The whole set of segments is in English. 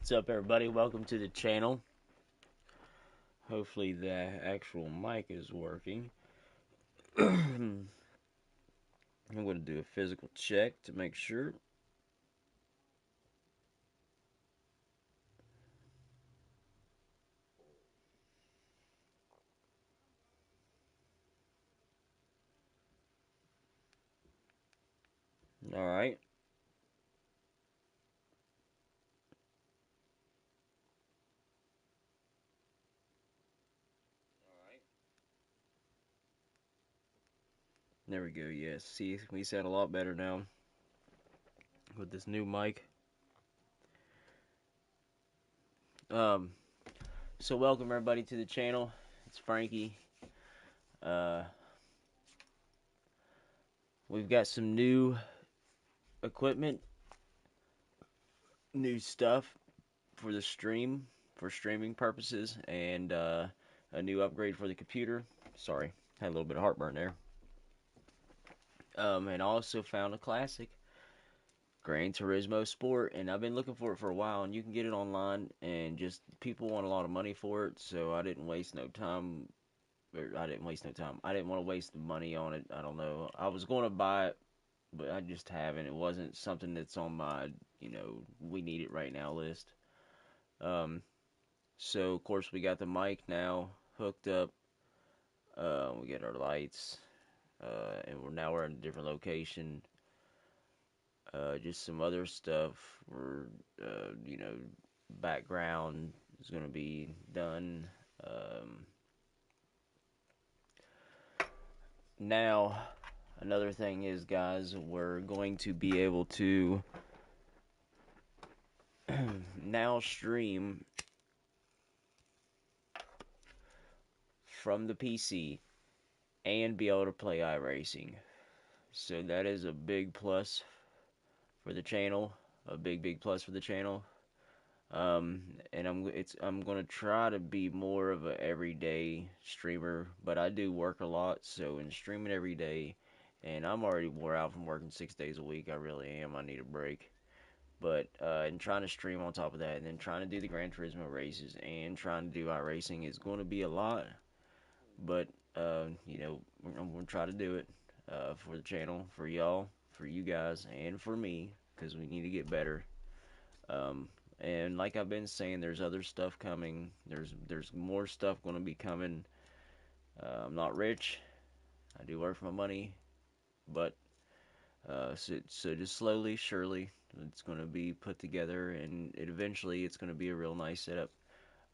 What's up, everybody? Welcome to the channel. Hopefully the actual mic is working. I'm going to do a physical check to make sure. Alright. There we go. Yes. See, we sound a lot better now with this new mic. Um, so welcome everybody to the channel. It's Frankie. Uh, we've got some new equipment, new stuff for the stream, for streaming purposes, and a new upgrade for the computer. Sorry, had a little bit of heartburn there. And also found a classic, Gran Turismo Sport, and I've been looking for it for a while, and you can get it online, and just people want a lot of money for it, so I didn't waste no time. I didn't waste no time. I didn't want to waste the money on it. I don't know. I was going to buy it, but I just haven't. It wasn't something that's on my, we need it right now list. Um, so of course we got the mic now hooked up. We get our lights, and we're in a different location. Just some other stuff where, background is going to be done. Um, Now, another thing is, guys, we're going to be able to now stream from the PC and be able to play iRacing. So that is a big plus for the channel, a big plus for the channel. And I'm gonna try to be more of a everyday streamer, but I do work a lot, so in streaming every day, and I'm already wore out from working 6 days a week. I really am. I need a break. But and trying to stream on top of that, and then trying to do the Gran Turismo races and trying to do iRacing is going to be a lot. But I'm gonna try to do it for the channel, for y'all, for you guys, and for me, because we need to get better. Um, and like I've been saying, there's other stuff coming. There's more stuff going to be coming. I'm not rich. I do work for my money, but so just slowly, surely, it's going to be put together, and eventually it's going to be a real nice setup.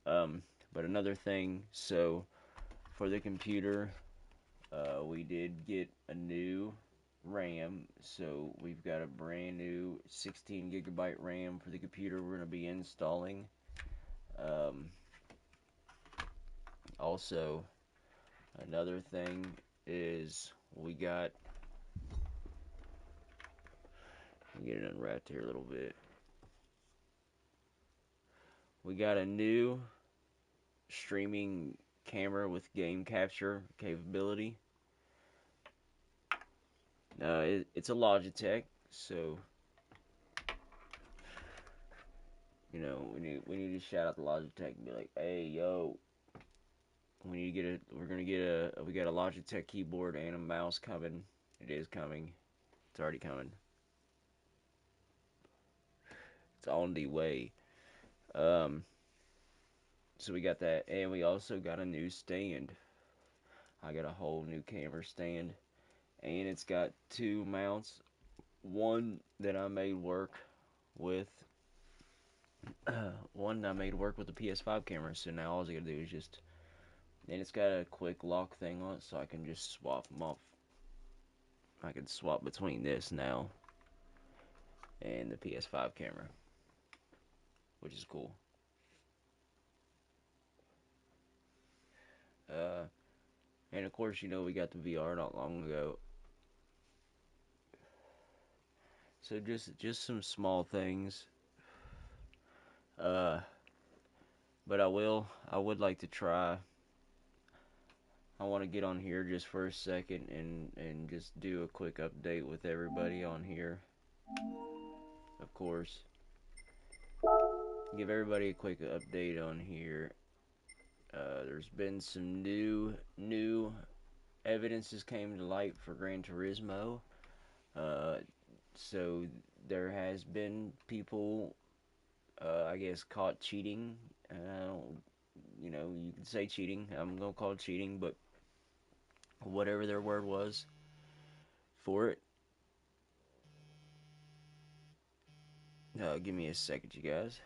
But another thing, so for the computer, we did get a new RAM, so we've got a brand new 16 gigabyte RAM for the computer we're going to be installing. Um, Also, another thing is we got, get it unwrapped here a little bit. We got a new streaming camera with game capture capability. It's a Logitech, so we need to shout out the Logitech and be like, hey yo, we got a Logitech keyboard and a mouse coming. It is coming. It's already coming. It's on the way. Um, so we got that, and we also got a new stand. I got a whole new camera stand, and it's got two mounts. One that I made work with, one I made work with the PS5 camera. So now all I gotta do is just, and it's got a quick lock thing on it, so I can just swap them off. I can swap between this now and the PS5 camera, which is cool. Uh, and of course, we got the VR not long ago. So just some small things. Uh, but I would like to try. I want to get on here just for a second and just do a quick update with everybody on here. Of course. give everybody a quick update on here. There's been some new evidences came to light for Gran Turismo. Uh, so there has been people, I guess, caught cheating. You know, you can say cheating. I'm gonna call it cheating, but whatever their word was for it. Give me a second, you guys.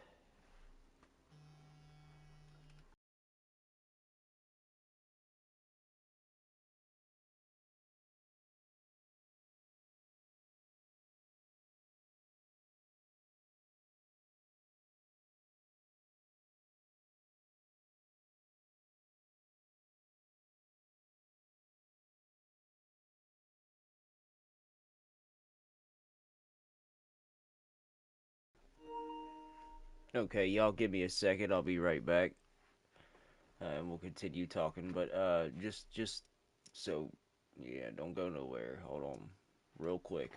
Okay, y'all give me a second. I'll be right back. And we'll continue talking. But just so yeah, don't go nowhere. Hold on, real quick.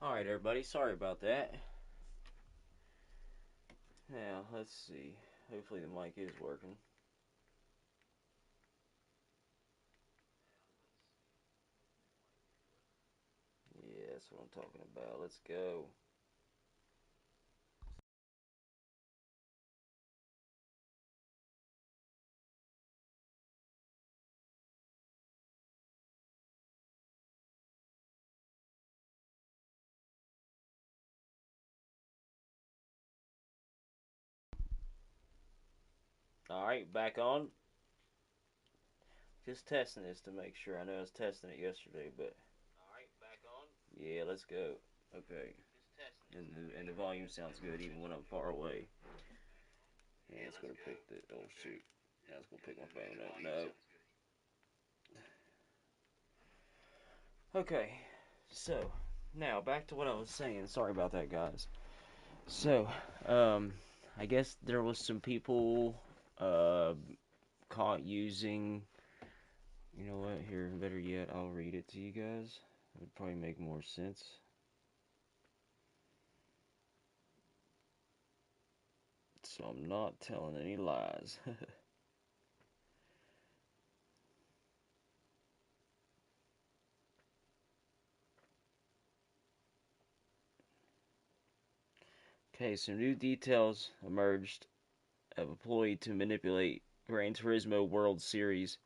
All right, everybody. Sorry about that. Now let's see. Hopefully the mic is working. Yeah, that's what I'm talking about. Let's go. Alright, back on. Just testing this to make sure. I know I was testing it yesterday, but. Alright, back on. Yeah, let's go. Okay. And the volume sounds good even when I'm far away. Yeah, it's gonna pick the. Oh, shoot. Now it's gonna pick my phone up. No. Okay. So, now back to what I was saying. Sorry about that, guys. So, I guess there was some people uh, caught using. You know what? Here, better yet, I'll read it to you guys. It would probably make more sense. So I'm not telling any lies. Okay, so new details emerged of a ploy to manipulate Gran Turismo World Series,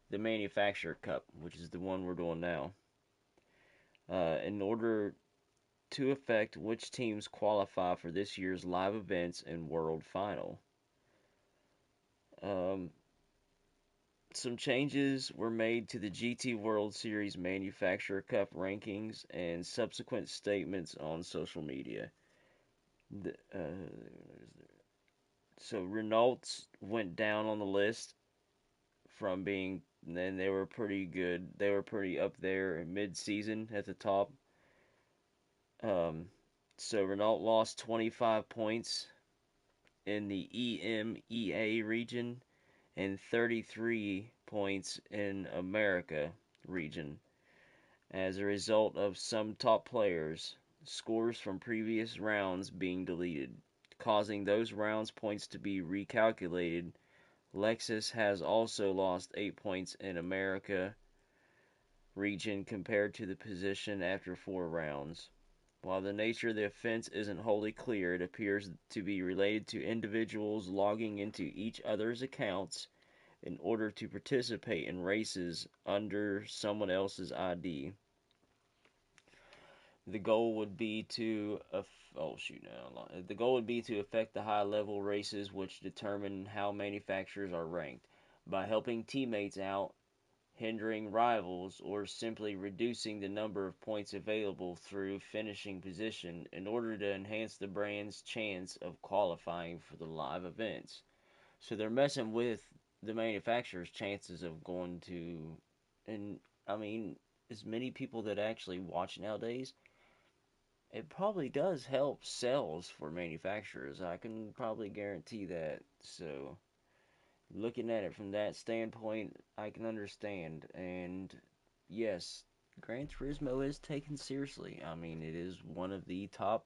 the Manufacturer Cup, which is the one we're doing now, in order to affect which teams qualify for this year's live events and World Final. Um, some changes were made to the GT World Series Manufacturer Cup rankings and subsequent statements on social media. The, so Renault went down on the list from being, then they were pretty good. They were pretty up there mid-season at the top. Um, so Renault lost 25 points in the EMEA region and 33 points in America region as a result of some top players' scores from previous rounds being deleted, causing those rounds' points to be recalculated. Lexus has also lost 8 points in America region compared to the position after 4 rounds. While the nature of the offense isn't wholly clear, it appears to be related to individuals logging into each other's accounts in order to participate in races under someone else's ID. The goal would be to the goal would be to affect the high level races which determine how manufacturers are ranked by helping teammates out, hindering rivals, or simply reducing the number of points available through finishing position in order to enhance the brand's chance of qualifying for the live events. So they're messing with the manufacturer's chances of going to, and I mean, as many people that actually watch nowadays, it probably does help sales for manufacturers. I can probably guarantee that. So, looking at it from that standpoint, I can understand. And yes, Gran Turismo is taken seriously. I mean, it is one of the top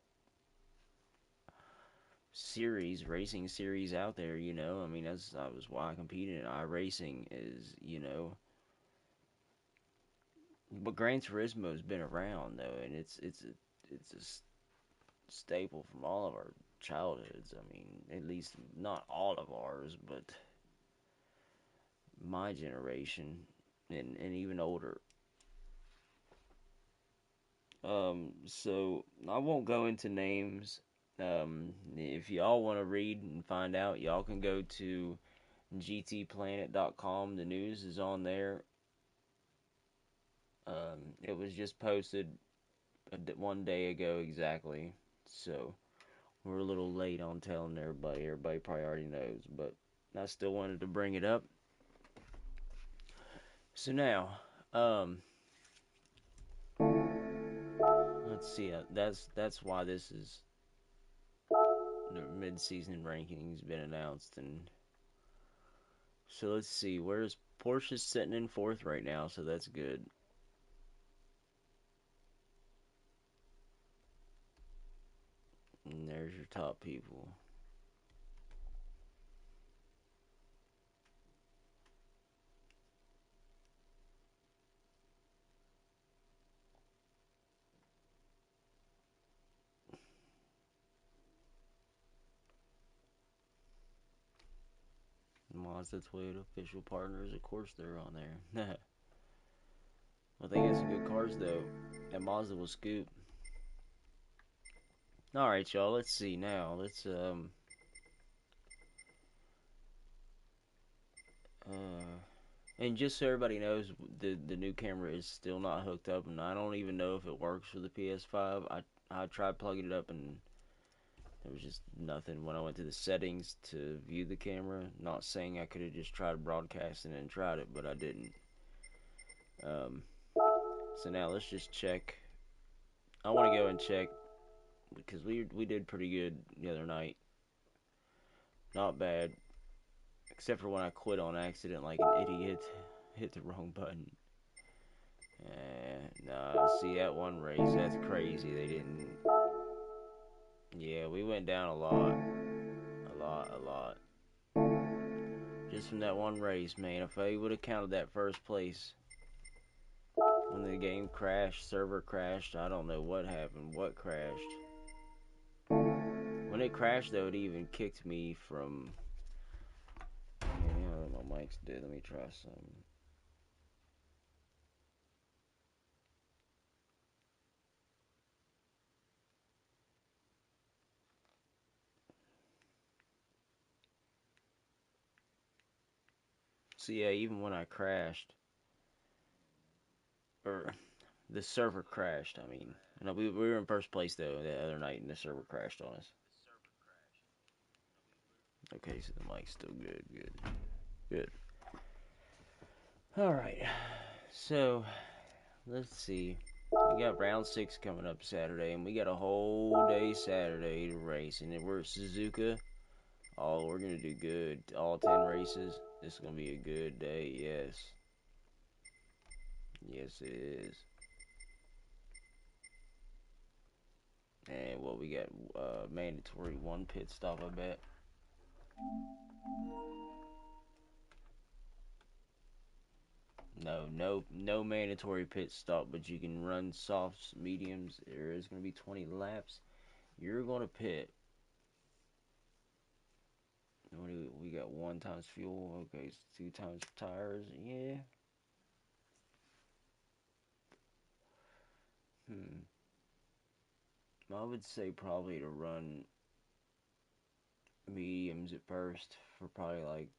racing series out there. I mean, that was why I competed in iRacing. But Gran Turismo's been around though, and it's a staple from all of our childhoods. I mean, at least not all of ours, but my generation and even older. So I won't go into names. If y'all want to read and find out, y'all can go to gtplanet.com. The news is on there. It was just posted one day ago exactly. So we're a little late on telling everybody. Everybody probably already knows, but I still wanted to bring it up. So now, um, let's see. That's why this is the mid-season rankings been announced, and so let's see. Where's Porsche's sitting in fourth right now? So that's good. And there's your top people. Mazda Toyota official partners, of course they're on there. I think it's some good cars though. That Mazda will scoop. All right, y'all. Let's see now. And just so everybody knows, the new camera is still not hooked up, and I don't even know if it works for the PS5. I tried plugging it up, and there was just nothing when I went to the settings to view the camera. Not saying I could have just tried broadcasting and tried it, but I didn't. Um, so now let's just check. I want to go and check because we did pretty good the other night. Not bad, except for when I quit on accident like an idiot, hit the wrong button. Nah, see that one race, that's crazy. They didn't. Yeah, we went down a lot. A lot. Just from that one race, man. If I would have counted that first place, when the game crashed, server crashed, I don't know what happened, what crashed. When it crashed, though, it even kicked me from. Yeah, my mic's dead. Let me try some. So yeah, even when I crashed, or the server crashed. I mean, no, we were in first place though the other night, and the server crashed on us. Okay, so the mic's still good, good. All right, so let's see. We got round 6 coming up Saturday, and we got a whole day Saturday to race, and we're at Suzuka. Oh, we're gonna do good. All 10 races. This is gonna be a good day. Yes, yes it is. And well, we got mandatory 1 pit stop, I bet. No mandatory pit stop, but you can run softs, mediums. There is going to be 20 laps. You're going to pit. What do we got? 1 times fuel. Okay, 2 times tires. Yeah. I would say probably to run mediums at first for probably like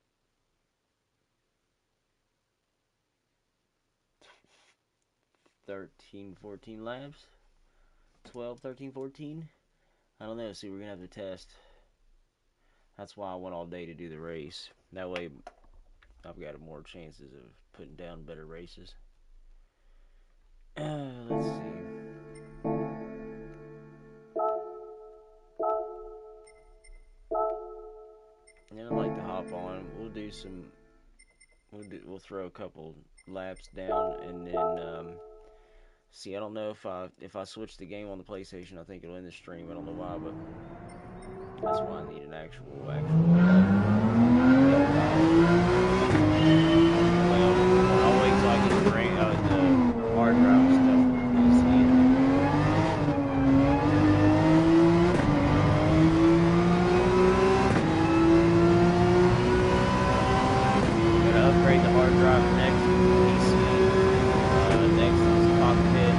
13, 14 laps. 12, 13, 14. I don't know. See, we're going to have to test. That's why I went all day to do the race. That way, I've got more chances of putting down better races. Let's see. And then I'd like to hop on. We'll do some. We'll throw a couple laps down, and then see. I don't know if I switch the game on the PlayStation, I think it'll end the stream. I don't know why, but that's why I need an actual. I'll wait till I get the hard drive stuff. Upgrade the hard drive next PC, next is cockpit,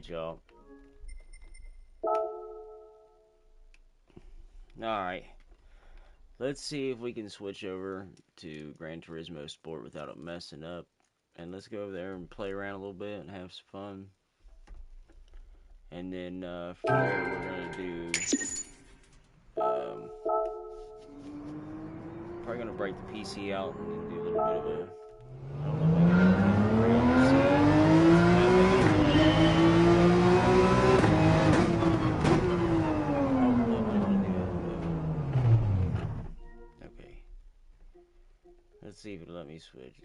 Alright, y'all. Alright. Let's see if we can switch over to Gran Turismo Sport without it messing up. And let's go over there and play around a little bit and have some fun. And then from there we're going to do... probably going to break the PC out and then do a little bit of a... I don't know if I can bring up the Okay. Let's see if it'll let me switch.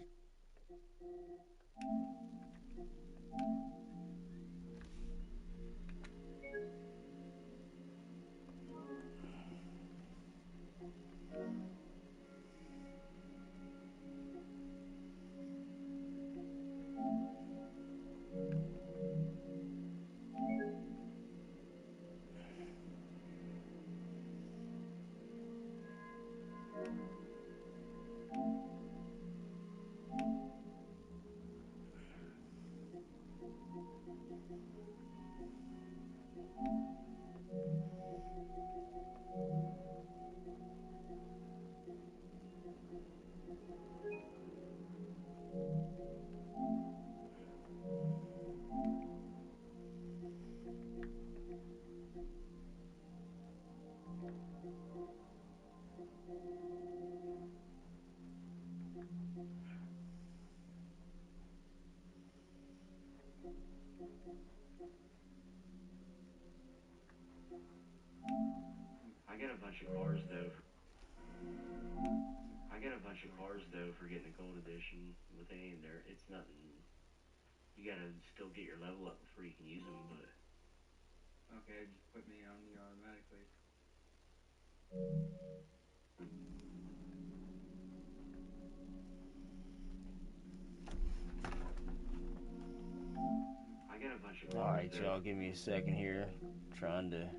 I got a bunch of cars though for getting a gold edition with A in there. It's nothing. You gotta still get your level up before you can use them, but... Okay, just put me on the automatically. I got a bunch of cars. Alright, y'all, give me a second here. Trying to...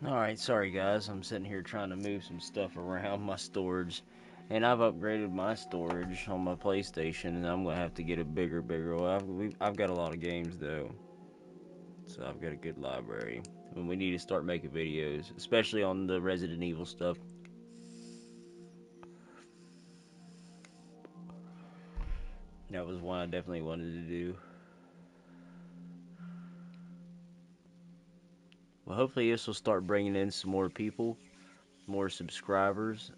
Alright, sorry guys, I'm sitting here trying to move some stuff around my storage. And I've upgraded my storage on my PlayStation, and I'm going to have to get a bigger. Well, I've got a lot of games though. So I've got a good library. And we need to start making videos, especially on the Resident Evil stuff. That was one I definitely wanted to do. Well, hopefully this will start bringing in some more people, more subscribers.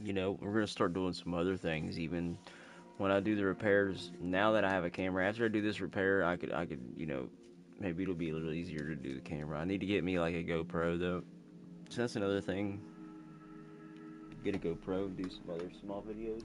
we're gonna start doing some other things. Even when I do the repairs, now that I have a camera, after I do this repair, I could, maybe it'll be a little easier to do the camera. I need to get me like a GoPro though. So that's another thing. Get a GoPro and do some other small videos.